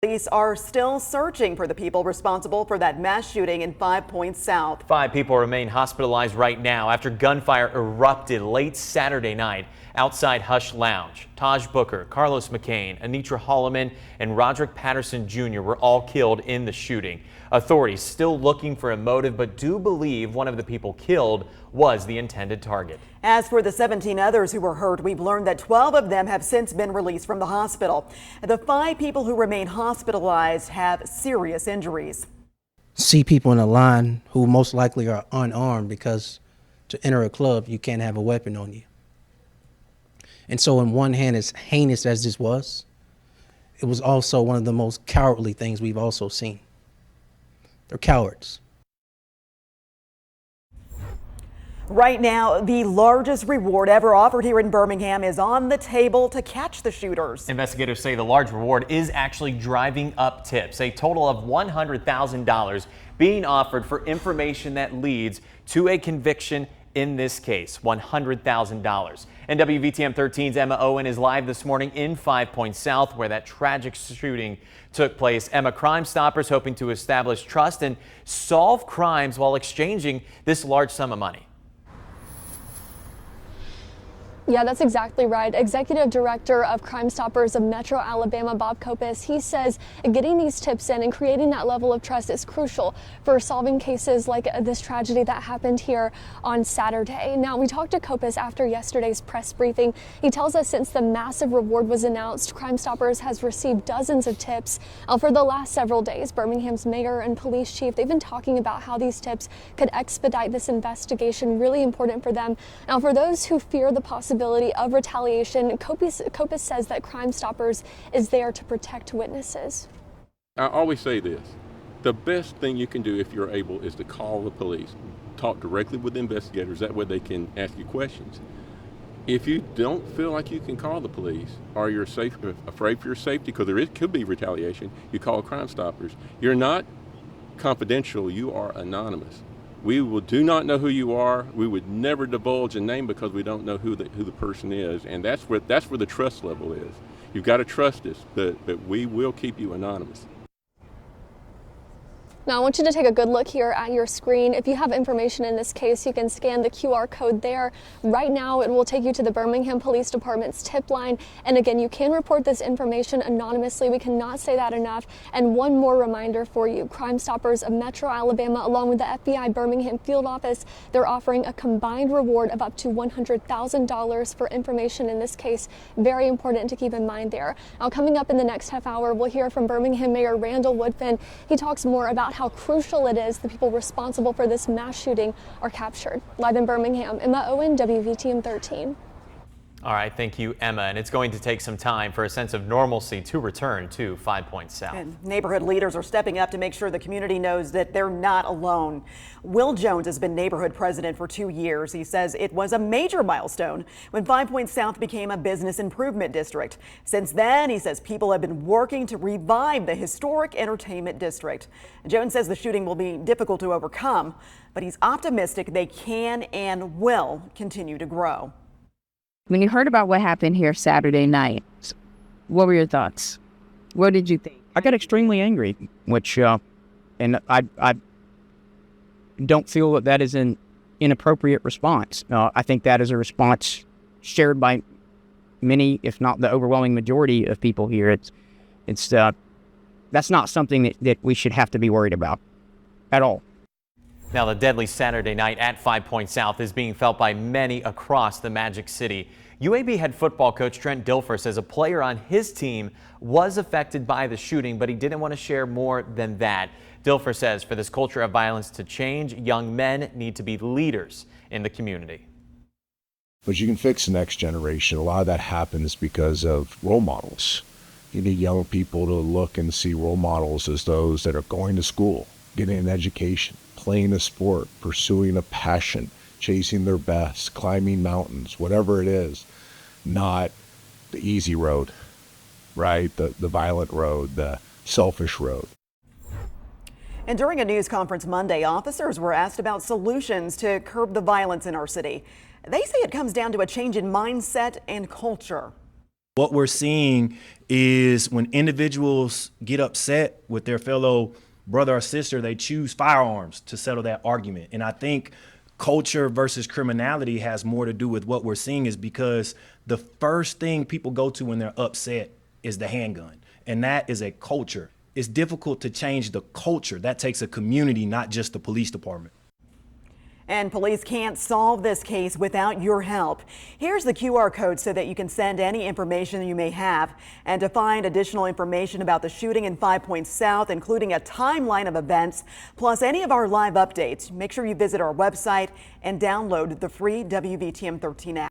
Police are still searching for the people responsible for that mass shooting in 5 Points South. 5 people remain hospitalized right now after gunfire erupted late Saturday night outside Hush Lounge. Taj Booker, Carlos McCain, Anitra Holloman, and Roderick Patterson Jr. were all killed in the shooting. Authorities still looking for a motive, but do believe one of the people killed was the intended target. As for the 17 others who were hurt, we've learned that 12 of them have since been released from the hospital. The 5 people who remain hospitalized have serious injuries. See people in a line who most likely are unarmed, because to enter a club, you can't have a weapon on you. And so in one hand, as heinous as this was, it was also one of the most cowardly things we've also seen. They're cowards. Right now, the largest reward ever offered here in Birmingham is on the table to catch the shooters. Investigators say the large reward is actually driving up tips, a total of $100,000 being offered for information that leads to a conviction in this case. $100,000. And WVTM 13's Emma Owen is live this morning in 5 Points South, where that tragic shooting took place. Emma, Crime Stoppers hoping to establish trust and solve crimes while exchanging this large sum of money. Yeah, that's exactly right. Executive Director of Crime Stoppers of Metro Alabama, Bob Kopis, he says getting these tips in and creating that level of trust is crucial for solving cases like this tragedy that happened here on Saturday. Now, we talked to Kopis after yesterday's press briefing. He tells us since the massive reward was announced, Crime Stoppers has received dozens of tips. For the last several days, Birmingham's mayor and police chief, they've been talking about how these tips could expedite this investigation, really important for them. Now, for those who fear the possibility of retaliation, Kopis says that Crime Stoppers is there to protect witnesses. I always say this: the best thing you can do if you're able is to call the police, talk directly with the investigators. That way they can ask you questions. If you don't feel like you can call the police, or you're afraid for your safety because could be retaliation, you call Crime Stoppers. You're not confidential, you are anonymous. We do not know who you are. We would never divulge a name because we don't know who the person is, and that's where the trust level is. You've got to trust us, but we will keep you anonymous. Now, I want you to take a good look here at your screen. If you have information in this case, you can scan the QR code there. Right now, it will take you to the Birmingham Police Department's tip line. And again, you can report this information anonymously. We cannot say that enough. And one more reminder for you: Crime Stoppers of Metro Alabama, along with the FBI Birmingham Field Office, they're offering a combined reward of up to $100,000 for information in this case. Very important to keep in mind there. Now, coming up in the next half hour, we'll hear from Birmingham Mayor Randall Woodfin. He talks more about how crucial it is the people responsible for this mass shooting are captured. Live in Birmingham, Emma Owen, WVTM 13. All right, thank you, Emma. And it's going to take some time for a sense of normalcy to return to 5 Points South. And neighborhood leaders are stepping up to make sure the community knows that they're not alone. Will Jones has been neighborhood president for 2 years. He says it was a major milestone when 5 Points South became a business improvement district. Since then, he says people have been working to revive the historic entertainment district. Jones says the shooting will be difficult to overcome, but he's optimistic they can and will continue to grow. When you heard about what happened here Saturday night, what were your thoughts? What did you think? I got extremely angry, which, and I don't feel that is an inappropriate response. I think that is a response shared by many, if not the overwhelming majority of people here. That's not something that we should have to be worried about at all. Now, the deadly Saturday night at 5 Points South is being felt by many across the Magic City. UAB head football coach Trent Dilfer says a player on his team was affected by the shooting, but he didn't want to share more than that. Dilfer says for this culture of violence to change, young men need to be leaders in the community. But you can fix the next generation. A lot of that happens because of role models. You need young people to look and see role models as those that are going to school, getting an education, playing a sport, pursuing a passion, chasing their best, climbing mountains, whatever it is, not the easy road, right? The violent road, the selfish road. And during a news conference Monday, officers were asked about solutions to curb the violence in our city. They say it comes down to a change in mindset and culture. What we're seeing is when individuals get upset with their fellow brother or sister, they choose firearms to settle that argument. And I think culture versus criminality has more to do with what we're seeing, is because the first thing people go to when they're upset is the handgun. And that is a culture. It's difficult to change the culture. That takes a community, not just the police department. And police can't solve this case without your help. Here's the QR code so that you can send any information you may have. And to find additional information about the shooting in 5 Points South, including a timeline of events, plus any of our live updates, make sure you visit our website and download the free WVTM 13 app.